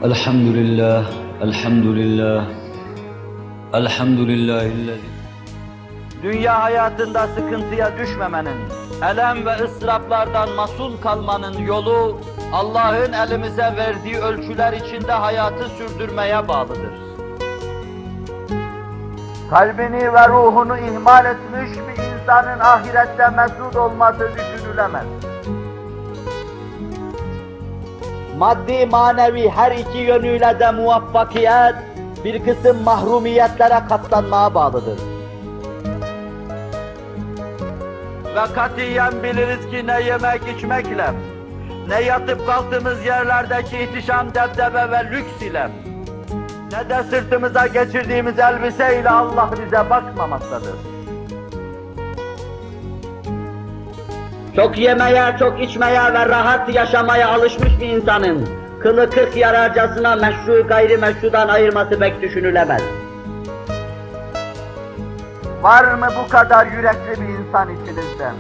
Elhamdülillah, elhamdülillah, elhamdülillahillezî. Dünya hayatında sıkıntıya düşmemenin, elem ve ıstıraplardan masum kalmanın yolu, Allah'ın elimize verdiği ölçüler içinde hayatı sürdürmeye bağlıdır. Kalbini ve ruhunu ihmal etmiş bir insanın ahirette mesut olması düşünülemez. Maddi manevi her iki yönüyle de muvaffakiyet, bir kısım mahrumiyetlere katlanmaya bağlıdır. Ve katiyen biliriz ki ne yemek içmekle, ne yatıp kalktığımız yerlerdeki ihtişam, debdebe ve lüks ile, ne de sırtımıza geçirdiğimiz elbiseyle Allah bize bakmamaktadır. Çok yemeye, çok içmeye ve rahat yaşamaya alışmış bir insanın kılı kırk yararcasına meşru gayrimeşrudan ayırması pek düşünülemez. Var mı bu kadar yürekli bir insan içinizden?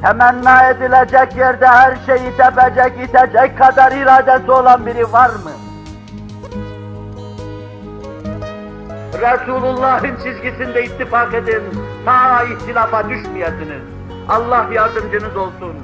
Temenna edilecek yerde her şeyi tepecek, itecek kadar iradesi olan biri var mı? Resulullah'ın çizgisinde ittifak edin, ta ihtilafa düşmeyesiniz. Allah yardımcınız olsun.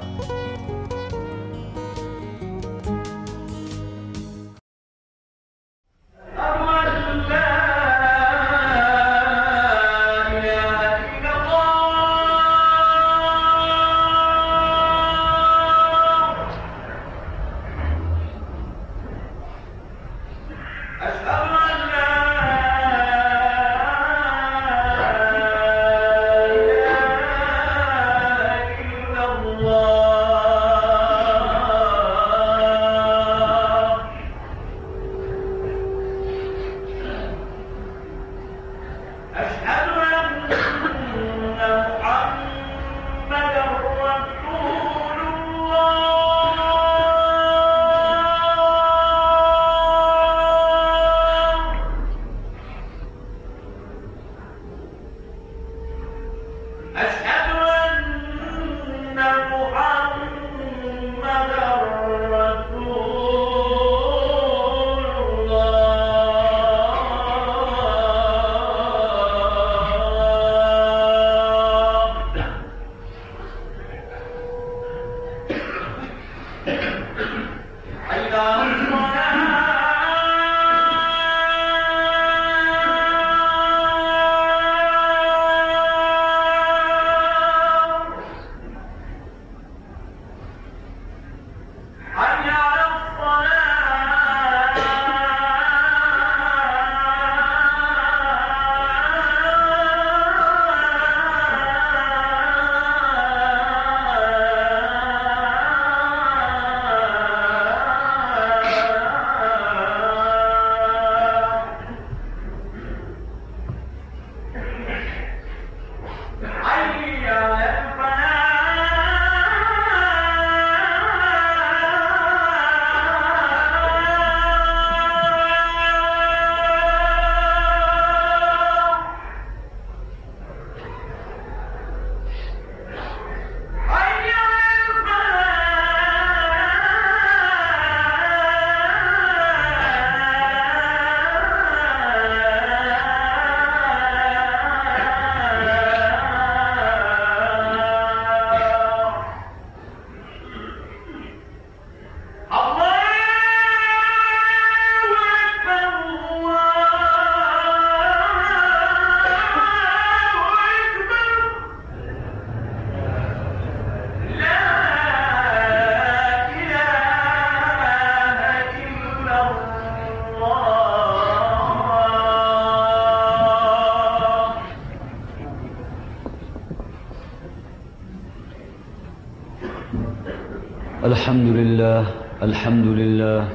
Elhamdülillah, elhamdülillah,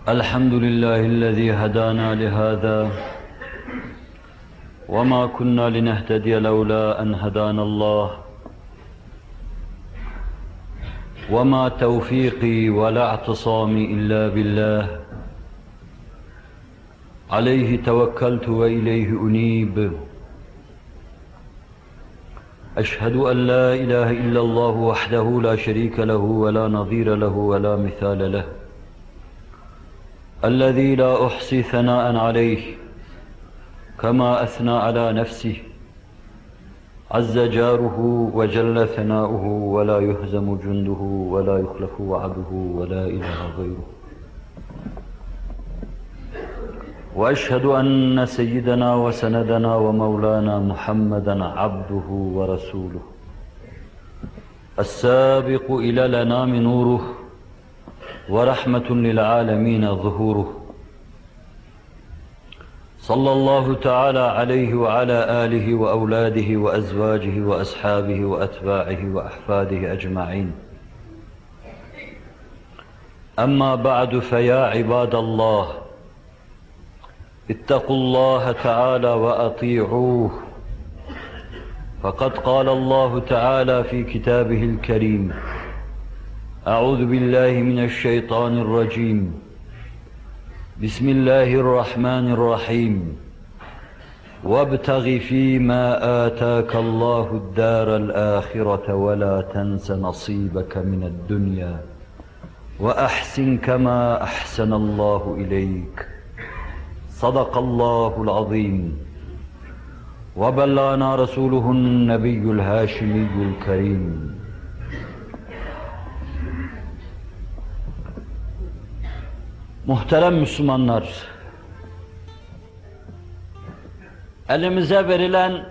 elhamdülillahillezî hedâna lihâzâ ve mâ kunnâ linehtediye levlâ en hedânallâh ve mâ tevfîqî ve la i'tisâmî illâ billâh aleyhi tevekkeltu ve ileyhi unîb. أشهد أن لا إله إلا الله وحده لا شريك له ولا نظير له ولا مثال له الذي لا أحصي ثناء عليه كما أثنى على نفسه عز جاره وجل ثناؤه ولا يهزم جنده ولا يخلف وعده ولا إله غيره. وأشهد أن سيدنا وسندنا ومولانا محمدا عبده ورسوله السابق إلى الأنام نوره ورحمة للعالمين ظهوره، صلى الله تعالى عليه وعلى آله وأولاده وأزواجه وأصحابه وأتباعه وأحفاده أجمعين. أما بعد، فيا عباد الله، اتقوا الله تعالى وأطيعوه، فقد قال الله تعالى في كتابه الكريم: أعوذ بالله من الشيطان الرجيم، بسم الله الرحمن الرحيم، وابتغ فيما آتاك الله الدار الآخرة ولا تنس نصيبك من الدنيا وأحسن كما أحسن الله إليك. صدق الله العظيم، وبلغنا رسوله النبي الهاشمي الكريم. Muhterem Müslümanlar, elimize verilen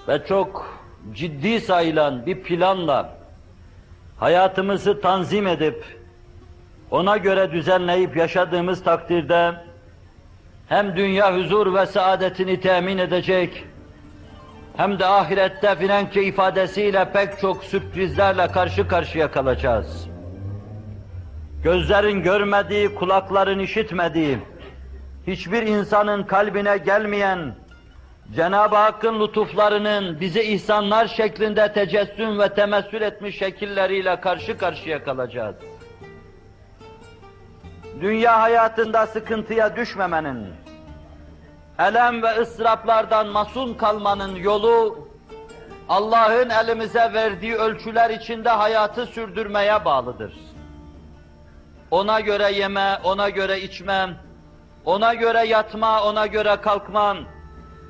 ve çok ciddi sayılan bir planla hayatımızı tanzim edip, ona göre düzenleyip yaşadığımız takdirde hem dünya huzur ve saadetini temin edecek, hem de ahirette Frençe ifadesiyle pek çok sürprizlerle karşı karşıya kalacağız. Gözlerin görmediği, kulakların işitmediği, hiçbir insanın kalbine gelmeyen Cenab-ı Hakk'ın lütuflarının bize ihsanlar şeklinde tecessüm ve temessül etmiş şekilleriyle karşı karşıya kalacağız. Dünya hayatında sıkıntıya düşmemenin, elem ve ıstıraplardan masum kalmanın yolu, Allah'ın elimize verdiği ölçüler içinde hayatı sürdürmeye bağlıdır. Ona göre yeme, ona göre içmem, ona göre yatma, ona göre kalkmam,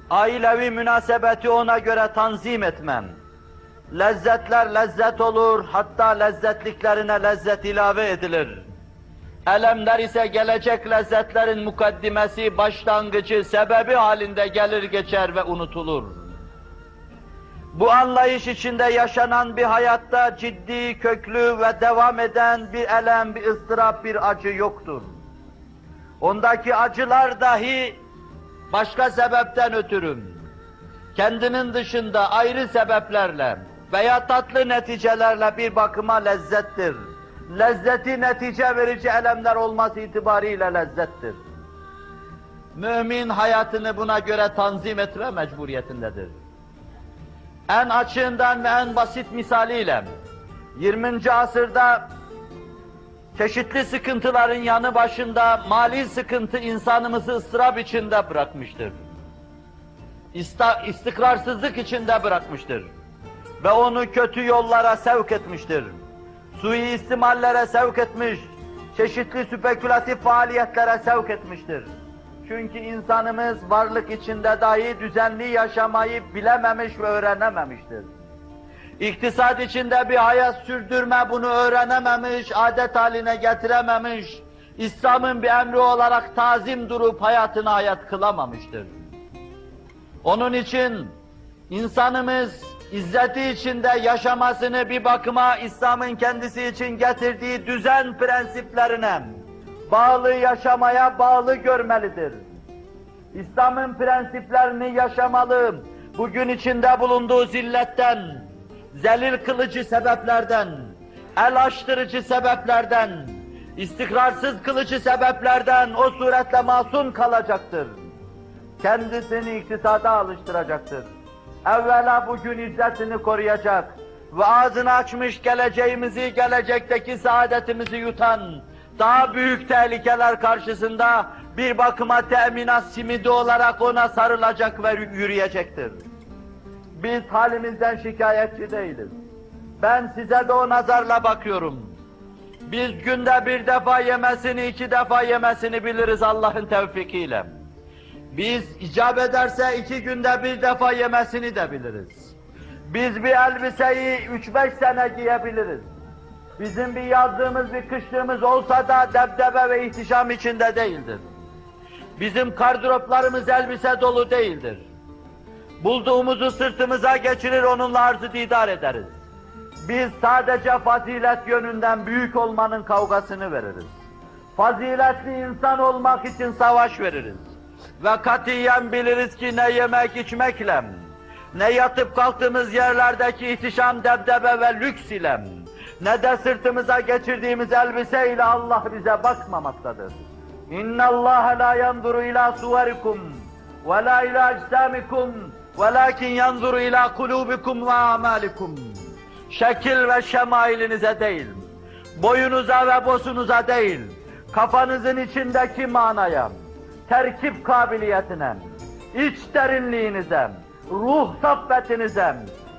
ailevi münasebeti ona göre tanzim etmem. Lezzetler lezzet olur, hatta lezzetliklerine lezzet ilave edilir. Elemler ise gelecek lezzetlerin mukaddimesi, başlangıcı, sebebi halinde gelir geçer ve unutulur. Bu anlayış içinde yaşanan bir hayatta ciddi, köklü ve devam eden bir elem, bir ıstırap, bir acı yoktur. Ondaki acılar dahi başka sebepten ötürü, kendinin dışında ayrı sebeplerle veya tatlı neticelerle bir bakıma lezzettir. Lezzeti netice verici elemler olması itibariyle lezzettir. Mümin hayatını buna göre tanzim etme mecburiyetindedir. En açığından ve en basit misaliyle 20. asırda çeşitli sıkıntıların yanı başında mali sıkıntı insanımızı ıstırap içinde bırakmıştır. İstikrarsızlık içinde bırakmıştır. Ve onu kötü yollara sevk etmiştir. Suistimallere sevk etmiş, çeşitli spekülatif faaliyetlere sevk etmiştir. Çünkü insanımız varlık içinde dahi düzenli yaşamayı bilememiş ve öğrenememiştir. İktisat içinde bir hayat sürdürme bunu öğrenememiş, adet haline getirememiş, İslam'ın bir emri olarak tazim durup hayatına hayat kılamamıştır. Onun için insanımız İzzeti içinde yaşamasını bir bakıma İslam'ın kendisi için getirdiği düzen prensiplerine bağlı yaşamaya bağlı görmelidir. İslam'ın prensiplerini yaşamalı, bugün içinde bulunduğu zilletten, zelil kılıcı sebeplerden, el açtırıcı sebeplerden, istikrarsız kılıcı sebeplerden o suretle masum kalacaktır. Kendisini iktisada alıştıracaktır. Evvela bugün izzetini koruyacak ve ağzını açmış geleceğimizi, gelecekteki saadetimizi yutan daha büyük tehlikeler karşısında bir bakıma teminat simidi olarak ona sarılacak ve yürüyecektir. Biz halimizden şikayetçi değiliz. Ben size de o nazarla bakıyorum. Biz günde bir defa yemesini, 2 defa yemesini biliriz Allah'ın tevfikiyle. Biz icap ederse 2 günde bir defa yemesini de biliriz. Biz bir elbiseyi 3-5 sene giyebiliriz. Bizim bir yazdığımız, bir kışlığımız olsa da debdebe ve ihtişam içinde değildir. Bizim gardıroplarımız elbise dolu değildir. Bulduğumuzu sırtımıza geçirir, onunla arz-ı didar ederiz. Biz sadece fazilet yönünden büyük olmanın kavgasını veririz. Faziletli insan olmak için savaş veririz. Ve katiyen biliriz ki ne yemek içmekle, ne yatıp kalktığımız yerlerdeki ihtişam, debdebe ve lüks ile, ne de sırtımıza geçirdiğimiz elbise ile Allah bize bakmamaktadır. اِنَّ اللّٰهَ لَا يَنْظُرُ اِلٰى صُوَرِكُمْ وَلَا اِلٰى اَجْسَامِكُمْ وَلَاكِنْ يَنْظُرُ اِلٰى قُلُوبِكُمْ وَاَعْمَالِكُمْ. Şekil ve şemailinize değil, boyunuza ve bosunuza değil, kafanızın içindeki manaya, terkip kabiliyetine, iç derinliğinize, ruh saffetinize,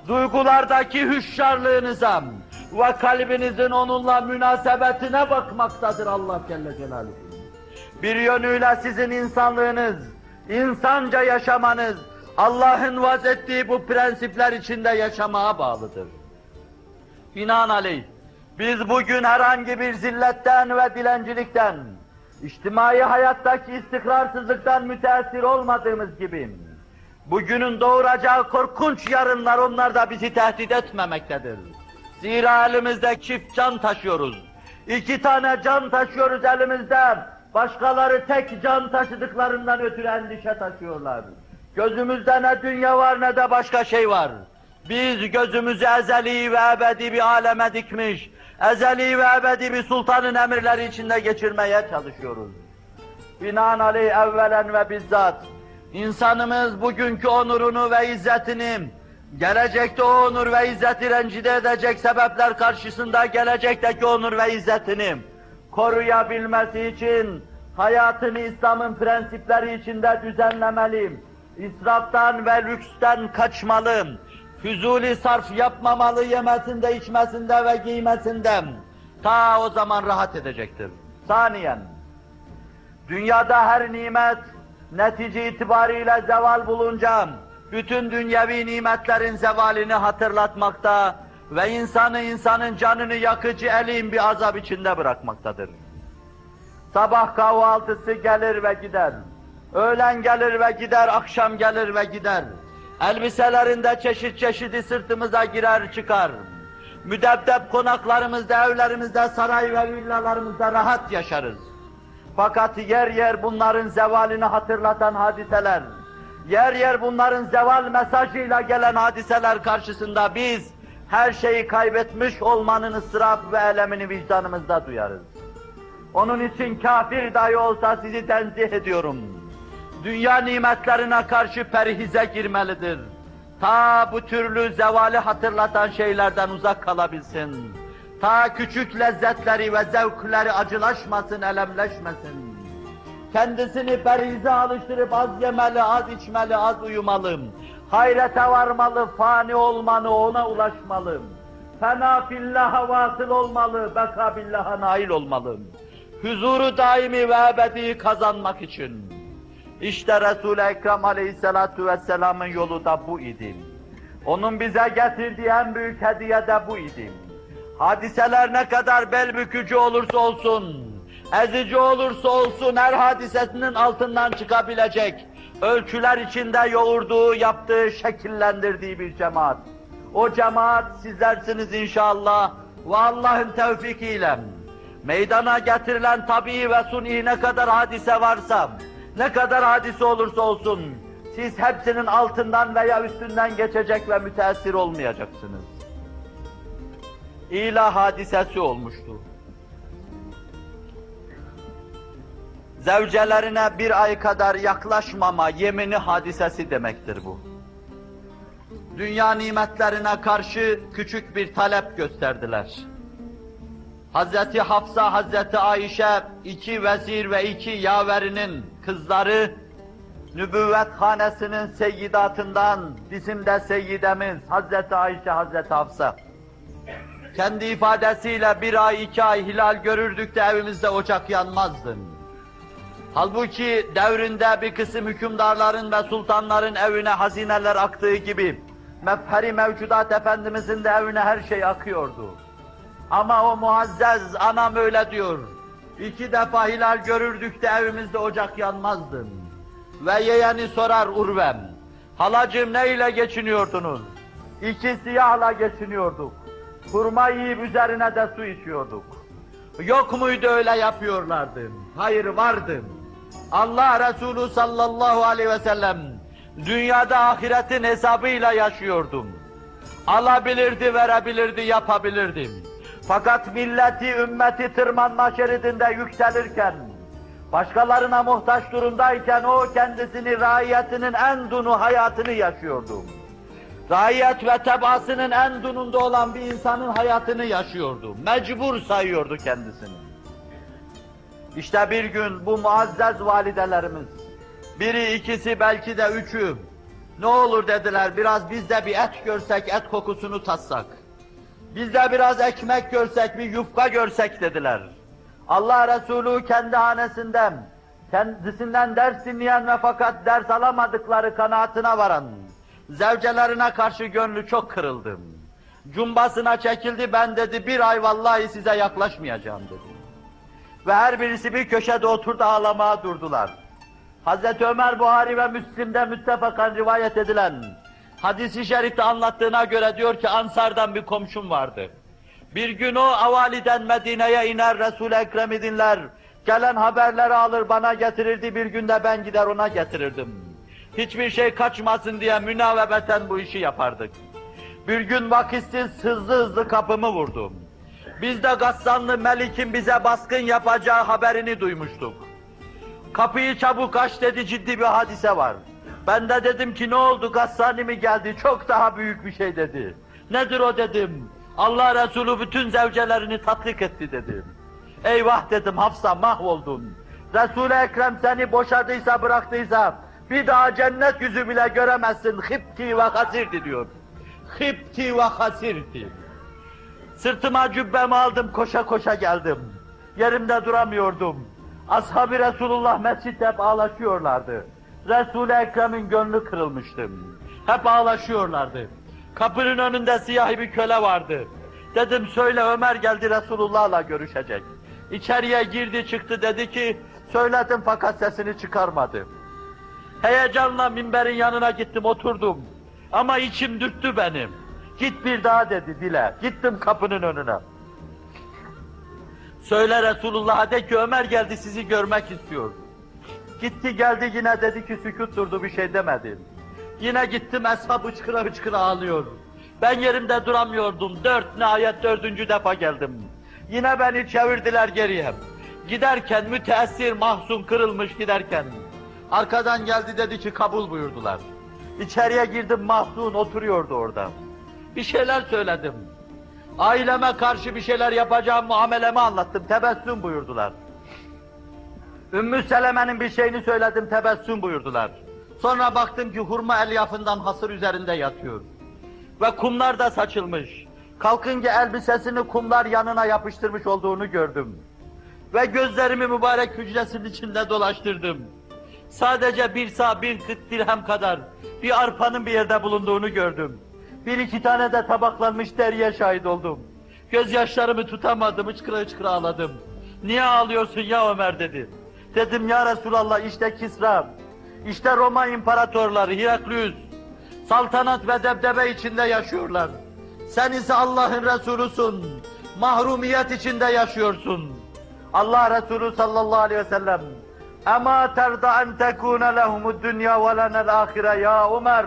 duygulardaki hüşşarlığınıza ve kalbinizin onunla münasebetine bakmaktadır Allah Celle Celaluhu. Bir yönüyle sizin insanlığınız, insanca yaşamanız, Allah'ın vaz ettiği bu prensipler içinde yaşamaya bağlıdır. Binaenaleyh, biz bugün herhangi bir zilletten ve dilencilikten, içtimai hayattaki istikrarsızlıktan müteessir olmadığımız gibi, bugünün doğuracağı korkunç yarınlar onlar da bizi tehdit etmemektedir. Zira elimizde çift can taşıyoruz. 2 tane can taşıyoruz elimizde. Başkaları tek can taşıdıklarından ötürü endişe taşıyorlar. Gözümüzde ne dünya var ne de başka şey var. Biz gözümüzü ezeli ve ebedi bir aleme dikmiş, ezeli ve ebedi bir sultanın emirleri içinde geçirmeye çalışıyoruz. Binaenaleyh evvelen ve bizzat, insanımız bugünkü onurunu ve izzetini, gelecekte o onur ve izzeti rencide edecek sebepler karşısında gelecekteki onur ve izzetini koruyabilmesi için hayatını İslam'ın prensipleri içinde düzenlemeli, israftan ve lüksten kaçmalı, füzuli sarf yapmamalı yemesinde, içmesinde ve giymesinde. Ta o zaman rahat edecektir. Saniyen, dünyada her nimet netice itibariyle zeval bulunca, bütün dünyevi nimetlerin zevalini hatırlatmakta ve insanın canını yakıcı elin bir azap içinde bırakmaktadır. Sabah kahvaltısı gelir ve gider, öğlen gelir ve gider, akşam gelir ve gider. Elbiselerinde çeşit çeşidi sırtımıza girer çıkar. Müdebdeb konaklarımızda, evlerimizde, saray ve villalarımızda rahat yaşarız. Fakat yer yer bunların zevalini hatırlatan hadiseler, yer yer bunların zeval mesajıyla gelen hadiseler karşısında biz her şeyi kaybetmiş olmanın ıstırap ve elemini vicdanımızda duyarız. Onun için kafir dahi olsa sizi tenzih ediyorum. Dünya nimetlerine karşı perhize girmelidir. Ta bu türlü zevali hatırlatan şeylerden uzak kalabilsin. Ta küçük lezzetleri ve zevkleri acılaşmasın, elemleşmesin. Kendisini perhize alıştırıp az yemeli, az içmeli, az uyumalı. Hayrete varmalı, fani olmalı, ona ulaşmalı. Fena fillaha vasıl olmalı, beka billaha nail olmalı. Huzuru daimi ve ebedi kazanmak için. İşte Resul-i Ekrem aleyhissalatu vesselamın yolu da bu idi. Onun bize getirdiği en büyük hediye de bu idi. Hadiseler ne kadar bel bükücü olursa olsun, ezici olursa olsun her hadisesinin altından çıkabilecek, ölçüler içinde yoğurduğu, yaptığı, şekillendirdiği bir cemaat. O cemaat sizlersiniz inşallah ve Allah'ın tevfikiyle. Meydana getirilen tabii ve suni ne kadar hadise varsa, ne kadar hadise olursa olsun, siz hepsinin altından veya üstünden geçecek ve müteessir olmayacaksınız. İlah hadisesi olmuştu. Zevcelerine 1 ay kadar yaklaşmama yemini hadisesi demektir bu. Dünya nimetlerine karşı küçük bir talep gösterdiler. Hazreti Hafsa, Hazreti Ayşe, 2 vezir ve 2 yaverinin kızları, nübüvvet hanesinin seyyidatından, bizim de seyyidemiz Hazreti Ayşe, Hazreti Hafsa. kendi ifadesiyle 1 ay, 2 ay hilal görürdük de evimizde ocak yanmazdı. Halbuki devrinde bir kısım hükümdarların ve sultanların evine hazineler aktığı gibi, mefheri mevcudat Efendimizin de evine her şey akıyordu. Ama o muazzez anam öyle diyor, 2 defa hilal görürdük de evimizde ocak yanmazdı. Ve yeğeni sorar Urvem, halacığım ne ile geçiniyordunuz? 2 siyahla geçiniyorduk. Hurma yiyip üzerine de su içiyorduk. Yok muydu öyle yapıyorlardı? Hayır vardı. Allah Resulü sallallahu aleyhi ve sellem dünyada ahiretin hesabıyla yaşıyordum. Alabilirdi, verebilirdi, yapabilirdim. Fakat milleti, ümmeti tırmanma şeridinde yükselirken, başkalarına muhtaç durumdayken o kendisini raiyetinin en dunu hayatını yaşıyordu. Raiyet ve tebaasının en dununda olan bir insanın hayatını yaşıyordu. Mecbur sayıyordu kendisini. İşte bir gün bu muazzez validelerimiz, biri, ikisi, belki de 3'ü, ne olur dediler, biraz biz de bir et görsek, et kokusunu tatsak. Biz de biraz ekmek görsek, bir yufka görsek dediler. Allah Resulü kendi hanesinden, kendisinden ders dinleyen ve fakat ders alamadıkları kanaatine varan, zevcelerine karşı gönlü çok kırıldı. Cumbasına çekildi, ben dedi 1 ay vallahi size yaklaşmayacağım dedi. Ve her birisi bir köşede oturdu, ağlamaya durdular. Hazreti Ömer Buhari ve Müslim'de müttefakan rivayet edilen hadis-i şerifte anlattığına göre diyor ki Ansar'dan bir komşum vardı. Bir gün o avaliden Medine'ye iner, Resul-i Ekrem'i dinler, gelen haberleri alır bana getirirdi, bir günde ben gider ona getirirdim. Hiçbir şey kaçmasın diye münavebeten bu işi yapardık. Bir gün vakitsiz hızlı kapımı vurdum. Biz de Gassanlı Melik'in bize baskın yapacağı haberini duymuştuk. Kapıyı çabuk aç dedi, ciddi bir hadise var. Ben de dedim ki ne oldu, Gassani mi geldi, çok daha büyük bir şey dedi. Nedir o dedim. Allah Resulü bütün zevcelerini tatbik etti dedim. Eyvah dedim, Hafsa mahvoldun. Resul-i Ekrem seni boşadıysa, bıraktıysa bir daha cennet yüzü bile göremezsin. Hıpti ve hasirdi diyor. Hıpti ve hasirdi. Sırtıma cübbemi aldım, koşa koşa geldim. Yerimde duramıyordum. Ashab-ı Resulullah mescitte hep ağlaşıyorlardı. Resul-i Ekrem'in gönlü kırılmıştı. Hep ağlaşıyorlardı. Kapının önünde siyahi bir köle vardı. Dedim söyle Ömer geldi Resulullah'la görüşecek. İçeriye girdi çıktı, dedi ki söyledim fakat sesini çıkarmadı. Heyecanla minberin yanına gittim, oturdum. Ama içim dürttü benim. Git bir daha dedi dile. Gittim kapının önüne. Söyle Resulullah'a de ki Ömer geldi sizi görmek istiyor. Gitti geldi yine dedi ki sükût durdu, bir şey demedi. Yine gittim, eshab hıçkıra hıçkıra ağlıyor. Ben yerimde duramıyordum. Nihayet 4. defa geldim. Yine beni çevirdiler geriye. Giderken müteessir, mahzun, kırılmış giderken. Arkadan geldi dedi ki kabul buyurdular. İçeriye girdim, mahzun oturuyordu orada. Bir şeyler söyledim. Aileme karşı bir şeyler yapacağım, muamelemi anlattım, tebessüm buyurdular. Ümmü Seleme'nin bir şeyini söyledim, tebessüm buyurdular. Sonra baktım ki hurma elyafından hasır üzerinde yatıyor. Ve kumlar da saçılmış. Kalkınca elbisesini kumlar yanına yapıştırmış olduğunu gördüm. Ve gözlerimi mübarek hücresinin içinde dolaştırdım. Sadece bir sağ, bir kıt dirhem kadar bir arpanın bir yerde bulunduğunu gördüm. 1-2 tane de tabaklanmış deriye şahit oldum. Gözyaşlarımı tutamadım, hıçkıra hıçkıra ağladım. Niye ağlıyorsun ya Ömer dedi. Dedim ya Resulallah işte Kisra, işte Roma imparatorları, Heraklius, saltanat ve debdebe içinde yaşıyorlar. Sen ise Allah'ın Resulüsün, mahrumiyet içinde yaşıyorsun. Allah Resulü sallallahu aleyhi ve sellem, اَمَا تَرْضَ اَنْ تَكُونَ لَهُمُ الدُّنْيَا وَلَنَا الْآخِرَ ya Ömer.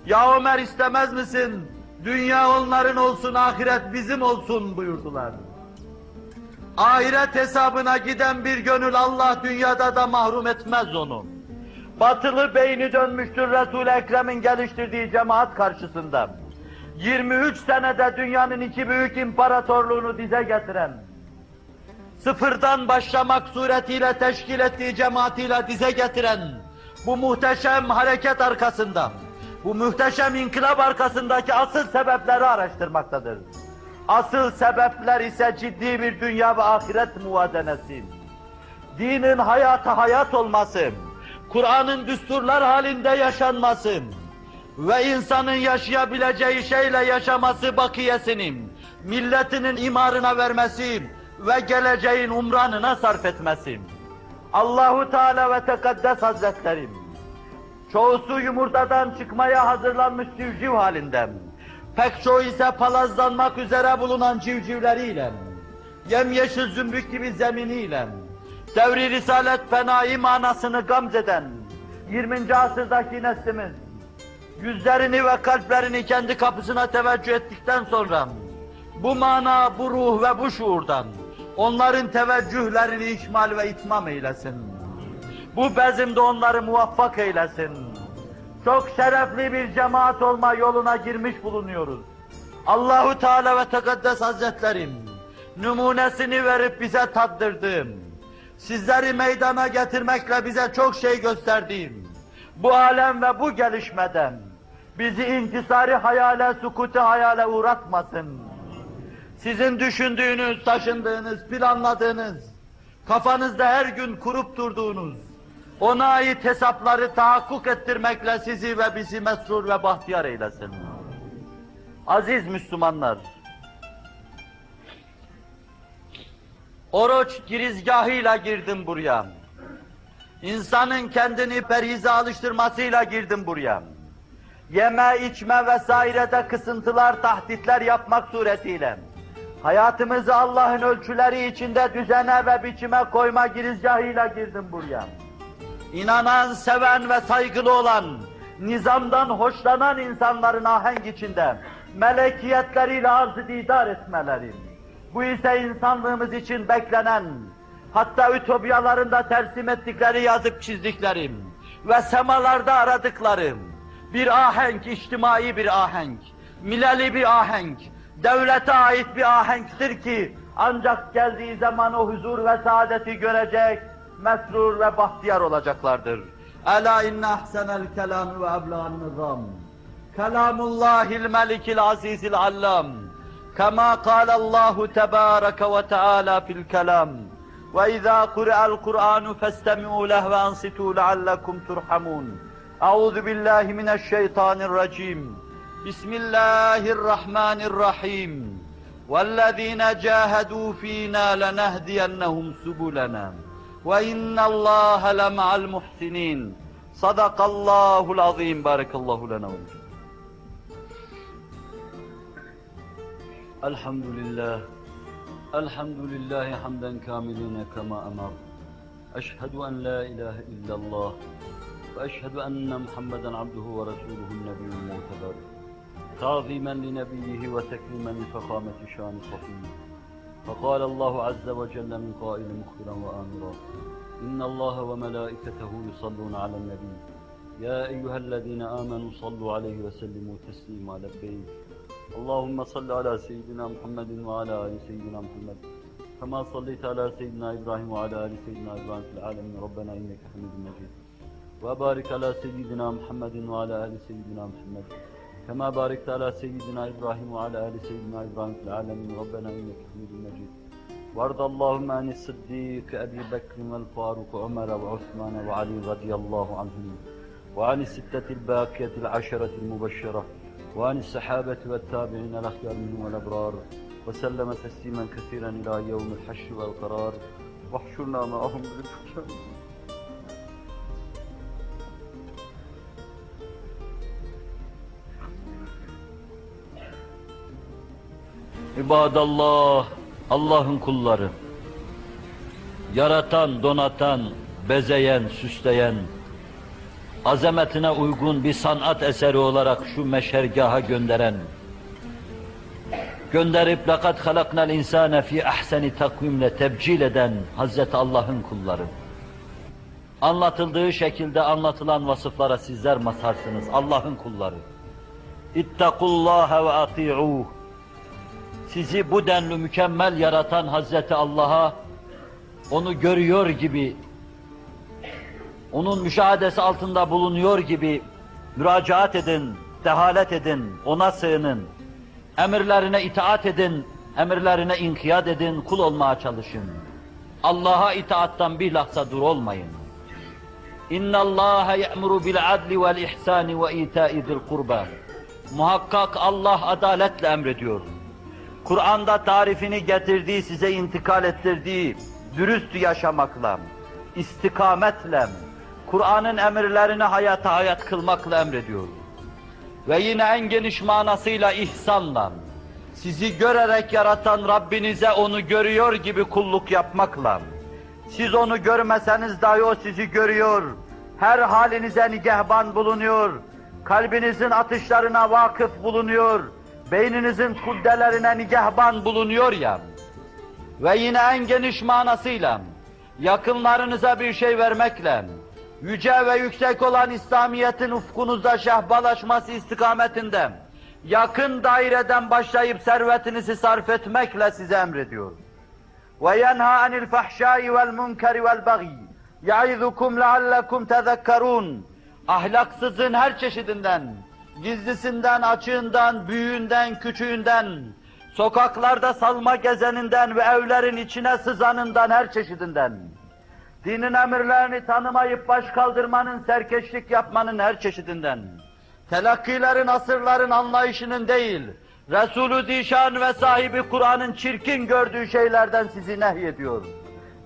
Ya Ömer istemez misin? Dünya onların olsun, ahiret bizim olsun buyurdular. Ahiret hesabına giden bir gönül Allah dünyada da mahrum etmez onu. Batılı beyni dönmüştür Resul-i Ekrem'in geliştirdiği cemaat karşısında. 23 senede dünyanın 2 büyük imparatorluğunu dize getiren, sıfırdan başlamak suretiyle teşkil ettiği cemaatiyle dize getiren bu muhteşem hareket arkasında, bu muhteşem inkılap arkasındaki asıl sebepleri araştırmaktadır. Asıl sebepler ise ciddi bir dünya ve ahiret muvazenesi. Dinin hayata hayat olması, Kur'an'ın düsturlar halinde yaşanması ve insanın yaşayabileceği şeyle yaşaması bakiyesinin, milletinin imarına vermesi ve geleceğin umranına sarf etmesi. Allahu Teala ve Tekaddes Hazretleri, çoğusu yumurtadan çıkmaya hazırlanmış civciv halinde, pek çoğu ise palazlanmak üzere bulunan civcivleriyle, yemyeşil zümrüt gibi zeminiyle, devri risalet fenai manasını gamzeden 20. asırdaki neslimiz, yüzlerini ve kalplerini kendi kapısına teveccüh ettikten sonra, bu mana, bu ruh ve bu şuurdan, onların teveccühlerini ikmal ve itmam eylesin. Bu bezimde onları muvaffak eylesin. Çok şerefli bir cemaat olma yoluna girmiş bulunuyoruz. Allahu Teala ve Tekaddes Hazretlerim, numunesini verip bize tattırdığım, sizleri meydana getirmekle bize çok şey gösterdiğim, bu alem ve bu gelişmeden, bizi inkisari hayale, sukutu hayale uğratmasın. Sizin düşündüğünüz, taşındığınız, planladığınız, kafanızda her gün kurup durduğunuz, ona ait hesapları tahakkuk ettirmekle sizi ve bizi mesrur ve bahtiyar eylesin. Aziz Müslümanlar, oruç girizgahıyla girdim buraya. İnsanın kendini perhize alıştırmasıyla girdim buraya. Yeme, içme vesairede kısıntılar, tahditler yapmak suretiyle hayatımızı Allah'ın ölçüleri içinde düzene ve biçime koyma girizgahıyla girdim buraya. İnanan, seven ve saygılı olan, nizamdan hoşlanan insanların ahenk içinde melekiyetleriyle arz-ı didar etmeleri, bu ise insanlığımız için beklenen, hatta ütopyalarında tersim ettikleri, yazıp çizdiklerim ve semalarda aradıklarım, bir ahenk, içtimai bir ahenk, mileli bir ahenk, devlete ait bir ahenktir ki, ancak geldiği zaman o huzur ve saadeti görecek, mesrur ve bahtiyar olacaklardır. Ela inne ahsenel kelam ve ebla'n nizam. Kelamullahil melikil azizil allam. Kema kâlallahu tebâreke ve teâlâ fil kelam. Ve izâ kuri'al Kur'anu festemi'û leh ve ansitû leallekum turhamûn. Euzu billahi mineşşeytanirracim. Bismillahirrahmanirrahim. Vellezîne câhedû fînâ lenehdiyennehum subulena. Ve innallâhe lema'al muhsinin. Sadakallahul azîm. Barakallahu lena ve lekum. Elhamdülillah. Elhamdülillahi hamden kâmilîne kemâ emar. Eşhedü en la ilahe illallah. Ve eşhedü enne Muhammeden abduhu ve resuluhu'n nebiyyül mu'teber. تعظيما لنبيه وتكريما لفخامة شان صفيه. فقال الله عز وجل من قائل مخبرا وآمرا إن الله وملائكته يصلون على النبي يا أيها الذين آمنوا صلوا عليه وسلموا تسليما لبيك اللهم صل على سيدنا محمد وعلى آل سيدنا محمد كما صليت على سيدنا إبراهيم وعلى آل سيدنا إبراهيم في العالمين ربنا إنك حميد مجيد وبارك على سيدنا محمد وعلى آل سيدنا محمد كما باركت على سيدنا إبراهيم وعلى آل سيدنا إبراهيم في العالمين ربنا إنك حميد مجيد وارض اللهم عن الصديق أبي بكر والفاروق وعمر وعثمان وعلي رضي الله عنهم وعن الستة الباقية العشرة المبشرة وعن الصحابة والتابعين الأخيار منهم والأبرار وسلم تسليما كثيرا إلى يوم الحشر والقرار واحشرنا معهم بالفجر. İbadallah, Allah'ın kulları, yaratan, donatan, bezeyen, süsleyen, azametine uygun bir sanat eseri olarak şu meşergaha gönderen, gönderip لَقَدْ خَلَقْنَا الْاِنْسَانَ ف۪ي اَحْسَنِ takvimle tebcil eden Hazreti Allah'ın kulları. Anlatıldığı şekilde anlatılan vasıflara sizler mazharsınız, Allah'ın kulları. اِتَّقُوا اللّٰهَ وَاَطِيعُوهُ. Sizi bu denli mükemmel yaratan Hazreti Allah'a, onu görüyor gibi, onun müşahadesi altında bulunuyor gibi müracaat edin, dehalet edin, ona sığının, emirlerine itaat edin, Emirlerine inkiyat edin, kul olmaya çalışın. Allah'a itaattan bir lahza dur olmayın. İnna Allah ya'muru bil adli vel ihsani ve ita'i zil kurba. Muhakkak Allah adaletle emrediyor. Kur'an'da tarifini getirdiği, size intikal ettirdiği dürüst yaşamakla, istikametle, Kur'an'ın emirlerini hayata hayat kılmakla emrediyor. Ve yine en geniş manasıyla ihsanla, sizi görerek yaratan Rabbinize onu görüyor gibi kulluk yapmakla, siz onu görmeseniz dahi o sizi görüyor, her halinize nigehban bulunuyor, kalbinizin atışlarına vakıf bulunuyor, beyninizin kuddelerine nigehban bulunuyor ya. Ve yine en geniş manasıyla, yakınlarınıza bir şey vermekle, yüce ve yüksek olan İslamiyet'in ufkunuzda şehbalaşması istikametinde, yakın daireden başlayıp servetinizi sarf etmekle size emrediyor. وَيَنْهَا عَنِ الْفَحْشَاءِ وَالْمُنْكَرِ وَالْبَغِيِّ يَعِذُكُمْ لَعَلَّكُمْ تَذَكَّرُونَ. Ahlaksızın her çeşidinden, gizlisinden, açığından, büyüğünden, küçüğünden, sokaklarda salma gezeninden ve evlerin içine sızanından her çeşidinden, dinin emirlerini tanımayıp baş kaldırmanın, serkeşlik yapmanın her çeşidinden, telakkilerin, asırların anlayışının değil, Resulü Zişan ve sahibi Kur'an'ın çirkin gördüğü şeylerden sizi nehyediyor.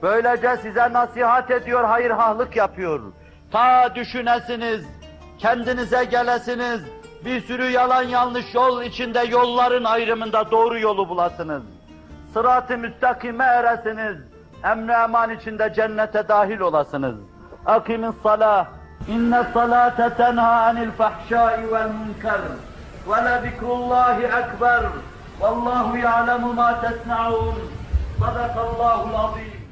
Böylece size nasihat ediyor, hayırhahlık yapıyor. Ta düşünesiniz, kendinize gelesiniz, bir sürü yalan yanlış yol içinde yolların ayrımında doğru yolu bulasınız. Sırat-ı müstakime eresiniz, emn-i eman içinde cennete dahil olasınız. Akimis salah, inne salate tenha anil fahşai vel münker. وَلَذِكْرُ اللّٰهِ أَكْبَرُ وَاللّٰهُ يَعْلَمُ مَا تَسْنَعُونَ صَدَقَ اللّٰهُ الْعَظِيمُ.